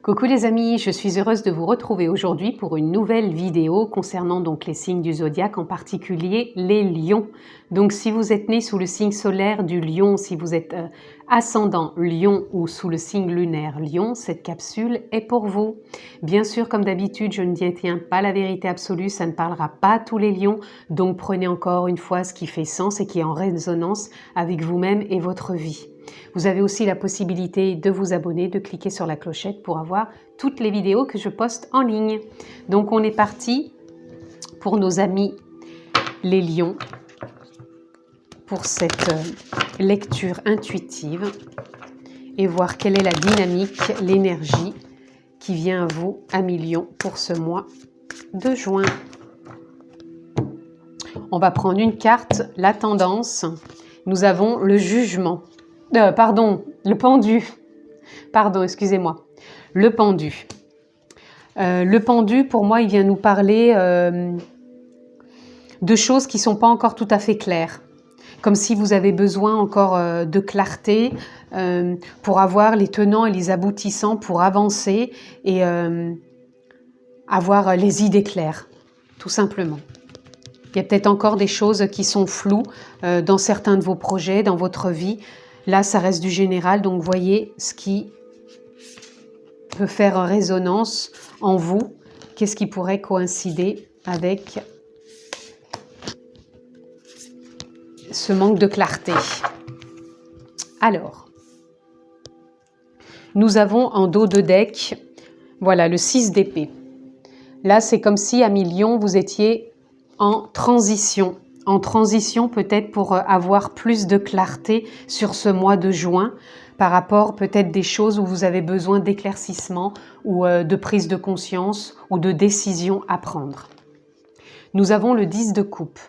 Coucou les amis, je suis heureuse de vous retrouver aujourd'hui pour une nouvelle vidéo concernant donc les signes du zodiaque, en particulier les lions. Donc si vous êtes né sous le signe solaire du lion, si vous êtes ascendant lion ou sous le signe lunaire lion, cette capsule est pour vous. Bien sûr, comme d'habitude, je ne détiens pas la vérité absolue, ça ne parlera pas à tous les lions, donc prenez encore une fois ce qui fait sens et qui est en résonance avec vous-même et votre vie. Vous avez aussi la possibilité de vous abonner, de cliquer sur la clochette pour avoir toutes les vidéos que je poste en ligne. Donc on est parti pour nos amis les lions, pour cette lecture intuitive et voir quelle est la dynamique, l'énergie qui vient à vous, amis lions, pour ce mois de juin. On va prendre une carte, la tendance. Nous avons le jugement. Le pendu. Pardon, excusez-moi. Le pendu. Le pendu, pour moi, il vient nous parler de choses qui ne sont pas encore tout à fait claires. Comme si vous avez besoin encore de clarté pour avoir les tenants et les aboutissants, pour avancer et avoir les idées claires, tout simplement. Il y a peut-être encore des choses qui sont floues dans certains de vos projets, dans votre vie. Là, ça reste du général, donc voyez ce qui peut faire résonance en vous. Qu'est-ce qui pourrait coïncider avec ce manque de clarté? Alors, nous avons en dos de deck, voilà, le 6 d'épée. Là, c'est comme si, amis lions, vous étiez en transition. En transition peut-être pour avoir plus de clarté sur ce mois de juin par rapport peut-être des choses où vous avez besoin d'éclaircissement ou de prise de conscience ou de décision à prendre. Nous avons le 10 de coupe.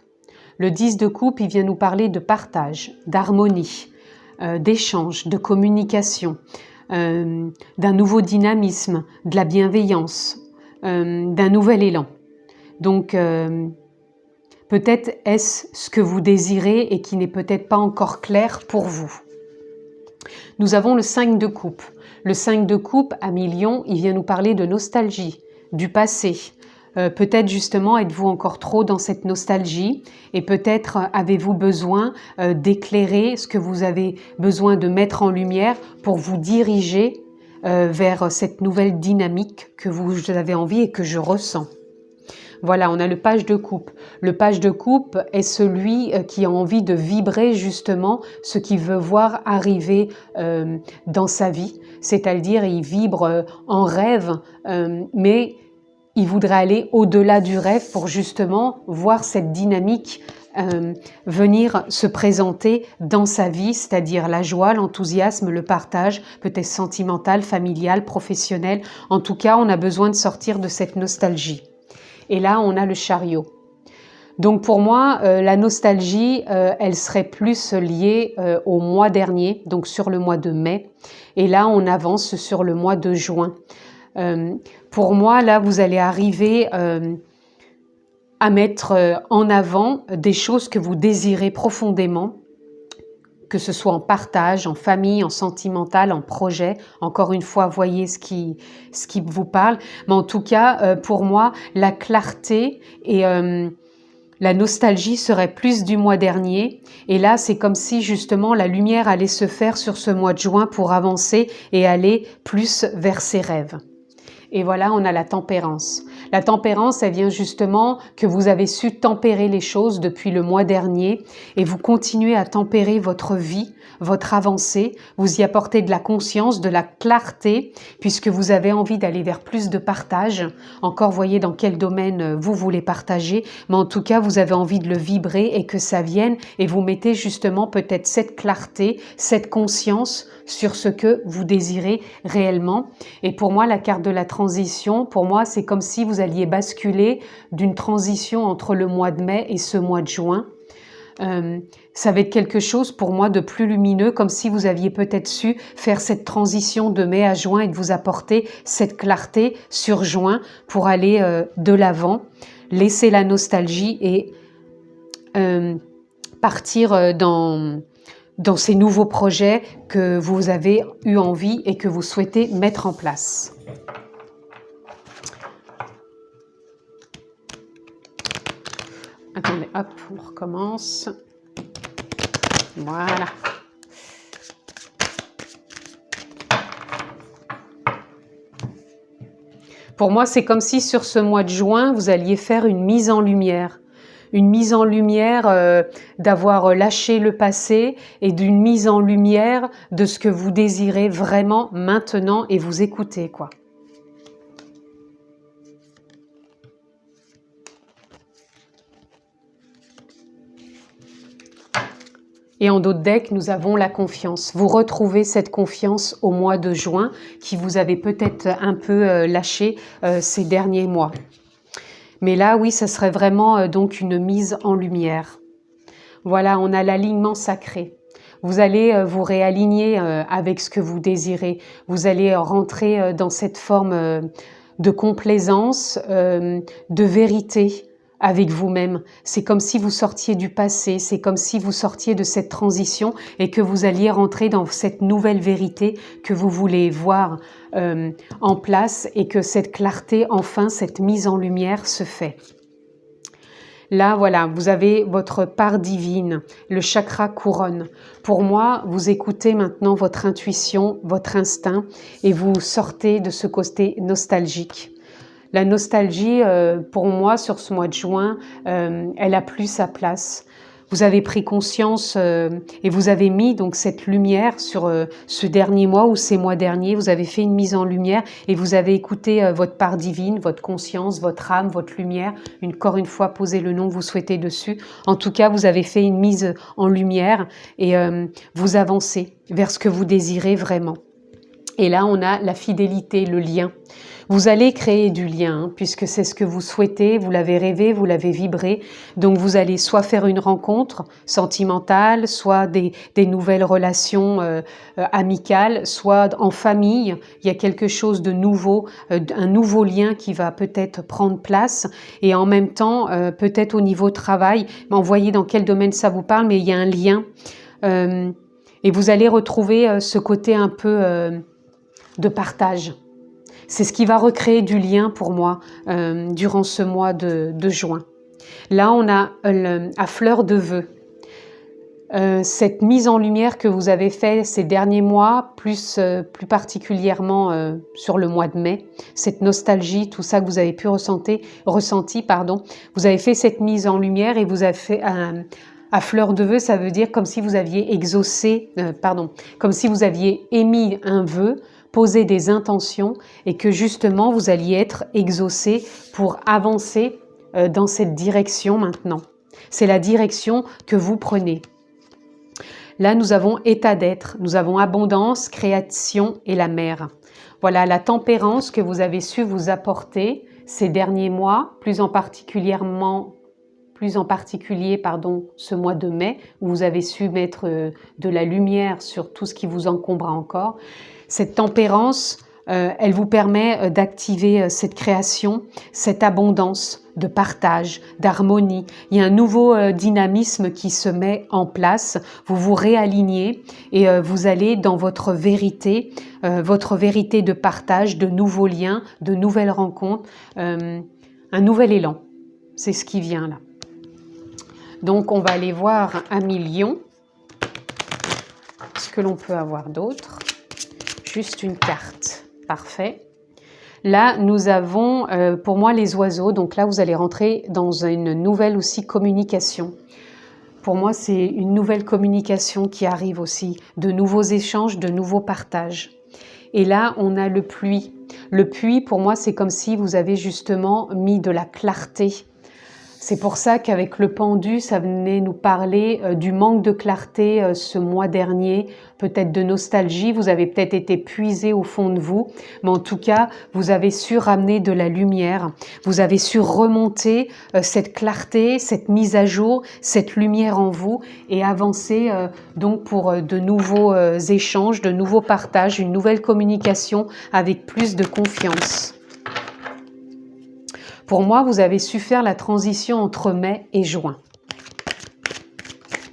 Le 10 de coupe, il vient nous parler de partage, d'harmonie, d'échange, de communication, d'un nouveau dynamisme, de la bienveillance, d'un nouvel élan. Donc, peut-être est-ce ce que vous désirez et qui n'est peut-être pas encore clair pour vous. Nous avons le 5 de coupe. Le 5 de coupe, amis lions, il vient nous parler de nostalgie, du passé. Peut-être justement êtes-vous encore trop dans cette nostalgie et peut-être avez-vous besoin d'éclairer ce que vous avez besoin de mettre en lumière pour vous diriger vers cette nouvelle dynamique que vous avez envie et que je ressens. Voilà, on a le page de coupe. Le page de coupe est celui qui a envie de vibrer justement ce qu'il veut voir arriver dans sa vie. C'est-à-dire, il vibre en rêve, mais il voudrait aller au-delà du rêve pour justement voir cette dynamique venir se présenter dans sa vie, c'est-à-dire la joie, l'enthousiasme, le partage, peut-être sentimental, familial, professionnel. En tout cas, on a besoin de sortir de cette nostalgie. Et là, on a le chariot. Donc pour moi, la nostalgie, elle serait plus liée au mois dernier, donc sur le mois de mai. Et là, on avance sur le mois de juin. Pour moi, là, vous allez arriver à mettre en avant des choses que vous désirez profondément, que ce soit en partage, en famille, en sentimental, en projet. Encore une fois, voyez ce qui vous parle. Mais en tout cas, pour moi, la clarté et la nostalgie serait plus du mois dernier. Et là, c'est comme si justement la lumière allait se faire sur ce mois de juin pour avancer et aller plus vers ses rêves. Et voilà, on a la tempérance. La tempérance, elle vient justement que vous avez su tempérer les choses depuis le mois dernier et vous continuez à tempérer votre vie, votre avancée. Vous y apportez de la conscience, de la clarté, puisque vous avez envie d'aller vers plus de partage. Encore, voyez dans quel domaine vous voulez partager, mais en tout cas, vous avez envie de le vibrer et que ça vienne et vous mettez justement peut-être cette clarté, cette conscience sur ce que vous désirez réellement. Et pour moi, la carte de la transition, pour moi, c'est comme si vous alliez basculer d'une transition entre le mois de mai et ce mois de juin. Ça va être quelque chose pour moi de plus lumineux, comme si vous aviez peut-être su faire cette transition de mai à juin et de vous apporter cette clarté sur juin pour aller de l'avant, laisser la nostalgie et partir dans ces nouveaux projets que vous avez eu envie et que vous souhaitez mettre en place. Attendez, hop, on recommence. Voilà. Pour moi, c'est comme si sur ce mois de juin, vous alliez faire une mise en lumière. Une mise en lumière d'avoir lâché le passé et d'une mise en lumière de ce que vous désirez vraiment maintenant et vous écoutez, quoi. Et en d'autres decks, nous avons la confiance. Vous retrouvez cette confiance au mois de juin qui vous avait peut-être un peu lâché ces derniers mois. Mais là, oui, ce serait vraiment donc une mise en lumière. Voilà, on a l'alignement sacré. Vous allez vous réaligner avec ce que vous désirez. Vous allez rentrer dans cette forme de complaisance, de vérité avec vous-même. C'est comme si vous sortiez du passé, c'est comme si vous sortiez de cette transition et que vous alliez rentrer dans cette nouvelle vérité que vous voulez voir en place et que cette clarté, enfin, cette mise en lumière se fait. Là, voilà, vous avez votre part divine, le chakra couronne. Pour moi, vous écoutez maintenant votre intuition, votre instinct et vous sortez de ce côté nostalgique. La nostalgie, pour moi, sur ce mois de juin, elle a plus sa place. Vous avez pris conscience et vous avez mis donc cette lumière sur ce dernier mois ou ces mois derniers. Vous avez fait une mise en lumière et vous avez écouté votre part divine, votre conscience, votre âme, votre lumière. Encore une fois, posez le nom que vous souhaitez dessus. En tout cas, vous avez fait une mise en lumière et vous avancez vers ce que vous désirez vraiment. Et là, on a la fidélité, le lien. Vous allez créer du lien, hein, puisque c'est ce que vous souhaitez, vous l'avez rêvé, vous l'avez vibré. Donc, vous allez soit faire une rencontre sentimentale, soit des nouvelles relations amicales, soit en famille. Il y a quelque chose de nouveau, un nouveau lien qui va peut-être prendre place. Et en même temps, peut-être au niveau travail, voyez dans quel domaine ça vous parle, mais il y a un lien. Et vous allez retrouver ce côté un peu de partage. C'est ce qui va recréer du lien pour moi durant ce mois de juin. Là, on a à fleur de vœux. Cette mise en lumière que vous avez fait ces derniers mois, plus particulièrement sur le mois de mai, cette nostalgie, tout ça que vous avez pu ressentir, vous avez fait cette mise en lumière et vous avez fait à fleur de vœux, ça veut dire comme si vous aviez comme si vous aviez émis un vœu, posé des intentions et que justement vous alliez être exaucé pour avancer dans cette direction maintenant. C'est la direction que vous prenez. Là, nous avons état d'être, nous avons abondance, création et la mer. Voilà la tempérance que vous avez su vous apporter ces derniers mois, plus en particulier ce mois de mai, où vous avez su mettre de la lumière sur tout ce qui vous encombre encore. Cette tempérance, elle vous permet d'activer cette création, cette abondance de partage, d'harmonie. Il y a un nouveau dynamisme qui se met en place. Vous vous réalignez et vous allez dans votre vérité de partage, de nouveaux liens, de nouvelles rencontres, un nouvel élan. C'est ce qui vient là. Donc, on va aller voir un million. Ce que l'on peut avoir d'autre. Juste une carte. Parfait. Là, nous avons, pour moi, les oiseaux. Donc là, vous allez rentrer dans une nouvelle aussi communication. Pour moi, c'est une nouvelle communication qui arrive aussi. De nouveaux échanges, de nouveaux partages. Et là, on a le puits. Le puits, pour moi, c'est comme si vous avez justement mis de la clarté. C'est pour ça qu'avec le pendu, ça venait nous parler du manque de clarté ce mois dernier, peut-être de nostalgie, vous avez peut-être été puisé au fond de vous, mais en tout cas, vous avez su ramener de la lumière, vous avez su remonter cette clarté, cette mise à jour, cette lumière en vous et avancer donc pour de nouveaux échanges, de nouveaux partages, une nouvelle communication avec plus de confiance. Pour moi, vous avez su faire la transition entre mai et juin.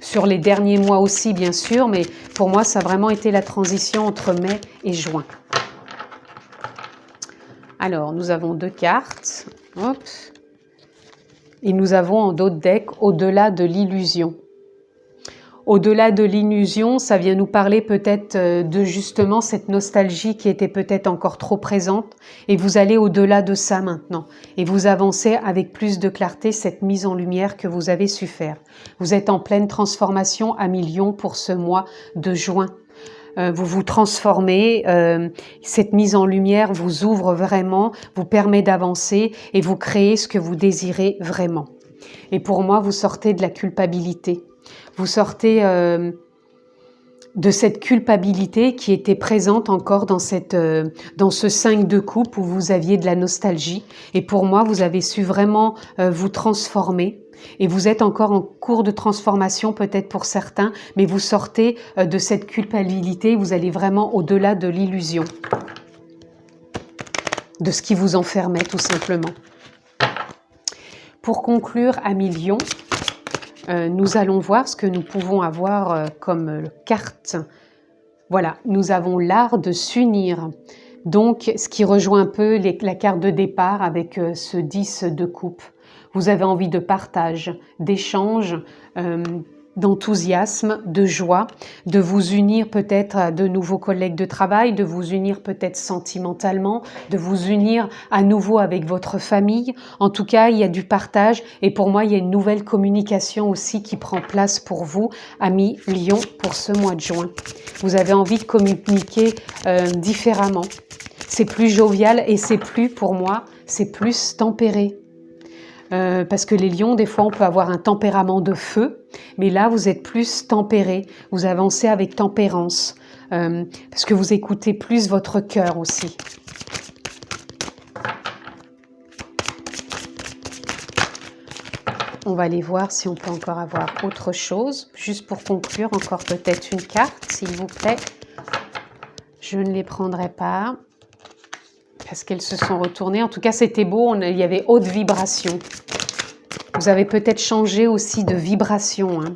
Sur les derniers mois aussi, bien sûr, mais pour moi, ça a vraiment été la transition entre mai et juin. Alors, nous avons deux cartes. Hop. Et nous avons en d'autres decks au-delà de l'illusion. Au-delà de l'illusion, ça vient nous parler peut-être de justement cette nostalgie qui était peut-être encore trop présente. Et vous allez au-delà de ça maintenant. Et vous avancez avec plus de clarté cette mise en lumière que vous avez su faire. Vous êtes en pleine transformation à millions pour ce mois de juin. Vous vous transformez, cette mise en lumière vous ouvre vraiment, vous permet d'avancer et vous créez ce que vous désirez vraiment. Et pour moi, vous sortez de la culpabilité. Vous sortez de cette culpabilité qui était présente encore dans ce 5 de coupe où vous aviez de la nostalgie. Et pour moi, vous avez su vraiment vous transformer. Et vous êtes encore en cours de transformation peut-être pour certains, mais vous sortez de cette culpabilité, vous allez vraiment au-delà de l'illusion, de ce qui vous enfermait tout simplement. Pour conclure, amis Lions, nous allons voir ce que nous pouvons avoir comme carte. Voilà, nous avons l'art de s'unir. Donc, ce qui rejoint un peu la carte de départ avec ce 10 de coupe. Vous avez envie de partage, d'échange, d'enthousiasme, de joie, de vous unir peut-être à de nouveaux collègues de travail, de vous unir peut-être sentimentalement, de vous unir à nouveau avec votre famille. En tout cas, il y a du partage et pour moi, il y a une nouvelle communication aussi qui prend place pour vous, amis Lions, pour ce mois de juin. Vous avez envie de communiquer différemment. C'est plus jovial et c'est plus, pour moi, c'est plus tempéré. Parce que les lions, des fois, on peut avoir un tempérament de feu, mais là, vous êtes plus tempéré, vous avancez avec tempérance, parce que vous écoutez plus votre cœur aussi. On va aller voir si on peut encore avoir autre chose, juste pour conclure, encore peut-être une carte, s'il vous plaît. Je ne les prendrai pas. Parce qu'elles se sont retournées. En tout cas, c'était beau, il y avait haute vibration. Vous avez peut-être changé aussi de vibration. Hein.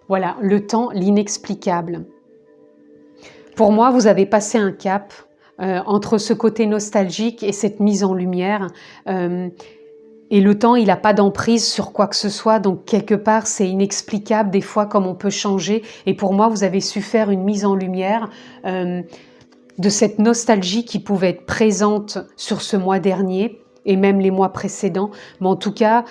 Voilà, le temps, l'inexplicable. Pour moi, vous avez passé un cap entre ce côté nostalgique et cette mise en lumière. Et le temps, il n'a pas d'emprise sur quoi que ce soit. Donc, quelque part, c'est inexplicable des fois comme on peut changer. Et pour moi, vous avez su faire une mise en lumière de cette nostalgie qui pouvait être présente sur ce mois dernier et même les mois précédents. Mais en tout cas,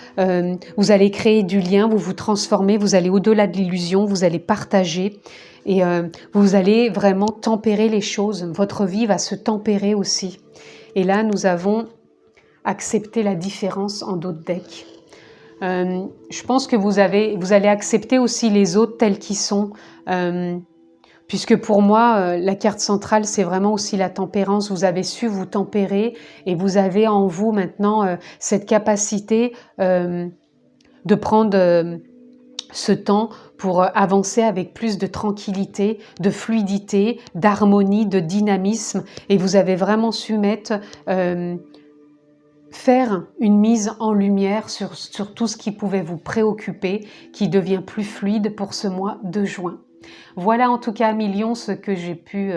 vous allez créer du lien, vous vous transformez, vous allez au-delà de l'illusion, vous allez partager et vous allez vraiment tempérer les choses. Votre vie va se tempérer aussi. Et là, nous avons accepté la différence en d'autres decks. Je pense que vous allez accepter aussi les autres tels qu'ils sont. Puisque pour moi, la carte centrale, c'est vraiment aussi la tempérance. Vous avez su vous tempérer et vous avez en vous maintenant cette capacité de prendre ce temps pour avancer avec plus de tranquillité, de fluidité, d'harmonie, de dynamisme. Et vous avez vraiment su mettre... faire une mise en lumière sur tout ce qui pouvait vous préoccuper, qui devient plus fluide pour ce mois de juin. Voilà en tout cas, amis Lions, ce que j'ai pu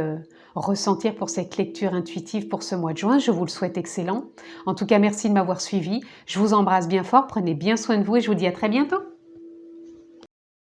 ressentir pour cette lecture intuitive pour ce mois de juin. Je vous le souhaite excellent. En tout cas, merci de m'avoir suivi. Je vous embrasse bien fort, prenez bien soin de vous et je vous dis à très bientôt.